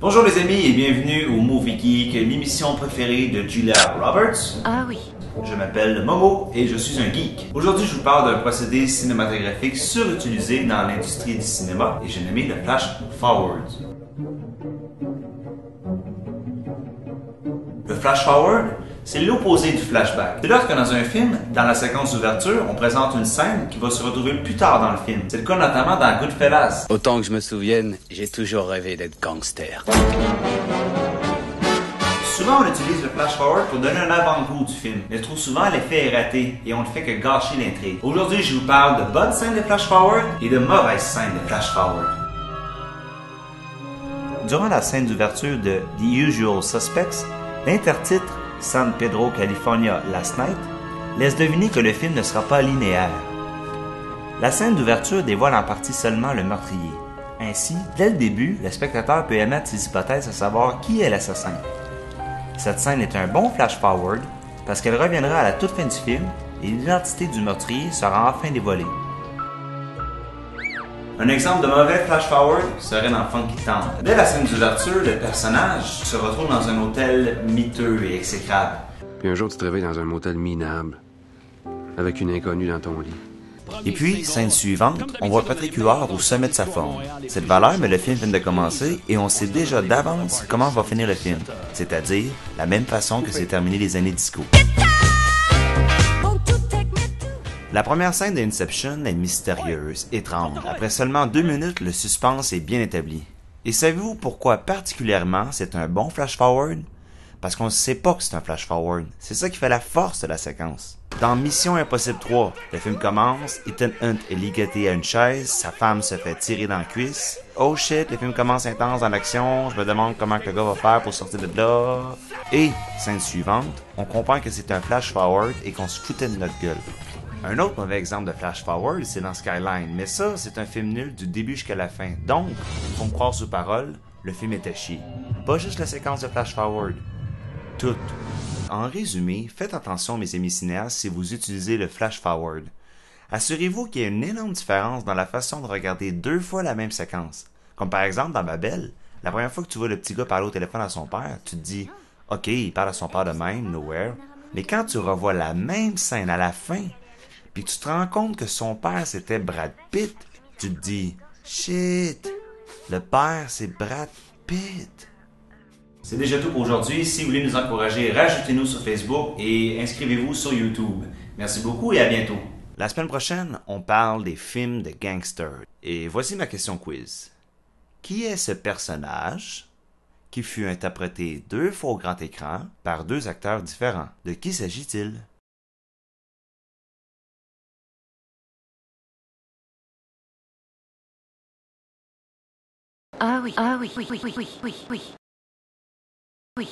Bonjour les amis et bienvenue au Movie Geek, l'émission préférée de Julia Roberts. Ah oui. Je m'appelle Momo et je suis un geek. Aujourd'hui, je vous parle d'un procédé cinématographique surutilisé dans l'industrie du cinéma et j'ai nommé le flash forward. Le flash forward, c'est l'opposé du flashback. C'est lorsque dans un film, dans la séquence d'ouverture, on présente une scène qui va se retrouver plus tard dans le film. C'est le cas notamment dans Goodfellas. Autant que je me souvienne, j'ai toujours rêvé d'être gangster. Souvent, on utilise le flash-forward pour donner un avant-goût du film, mais trop souvent, l'effet est raté et on ne fait que gâcher l'intrigue. Aujourd'hui, je vous parle de bonnes scènes de flash-forward et de mauvaises scènes de flash-forward. Durant la scène d'ouverture de The Usual Suspects, l'intertitre San Pedro, California, Last Night laisse deviner que le film ne sera pas linéaire. La scène d'ouverture dévoile en partie seulement le meurtrier. Ainsi, dès le début, le spectateur peut émettre ses hypothèses à savoir qui est l'assassin. Cette scène est un bon flash-forward parce qu'elle reviendra à la toute fin du film et l'identité du meurtrier sera enfin dévoilée. Un exemple de mauvais flash-forward serait dans Funky Town. Dès la scène d'ouverture, le personnage se retrouve dans un hôtel miteux et exécrable. Puis un jour, tu te réveilles dans un motel minable, avec une inconnue dans ton lit. Et puis, scène suivante, on voit Patrick Huard au sommet de sa forme. Cette valeur, mais le film vient de commencer et on sait déjà d'avance comment va finir le film. C'est-à-dire, la même façon que s'est terminé les années disco. La première scène d'Inception est mystérieuse, étrange. Après seulement 2 minutes, le suspense est bien établi. Et savez-vous pourquoi particulièrement c'est un bon flash-forward? Parce qu'on ne sait pas que c'est un flash-forward. C'est ça qui fait la force de la séquence. Dans Mission Impossible 3, le film commence, Ethan Hunt est ligoté à une chaise, sa femme se fait tirer dans la cuisse. Oh shit, le film commence intense dans l'action, je me demande comment que le gars va faire pour sortir de là. Et, scène suivante, on comprend que c'est un flash-forward et qu'on se foutait de notre gueule. Un autre mauvais exemple de flash-forward, c'est dans Skyline, mais ça, c'est un film nul du début jusqu'à la fin. Donc, faut me croire sous parole, le film était chier. Pas juste la séquence de flash-forward. Tout. En résumé, faites attention mes amis cinéastes si vous utilisez le flash-forward. Assurez-vous qu'il y a une énorme différence dans la façon de regarder 2 fois la même séquence. Comme par exemple dans Babel, la première fois que tu vois le petit gars parler au téléphone à son père, tu te dis « Ok, il parle à son père de même, nowhere ». Mais quand tu revois la même scène à la fin, puis tu te rends compte que son père c'était Brad Pitt, tu te dis « Shit, le père c'est Brad Pitt ». C'est déjà tout pour aujourd'hui. Si vous voulez nous encourager, rajoutez-nous sur Facebook et inscrivez-vous sur YouTube. Merci beaucoup et à bientôt. La semaine prochaine, on parle des films de gangsters. Et voici ma question quiz. Qui est ce personnage qui fut interprété 2 fois au grand écran par 2 acteurs différents? De qui s'agit-il? Ah oui. Ah oui. Oui. Oui. Oui. Oui. Oui. Oui.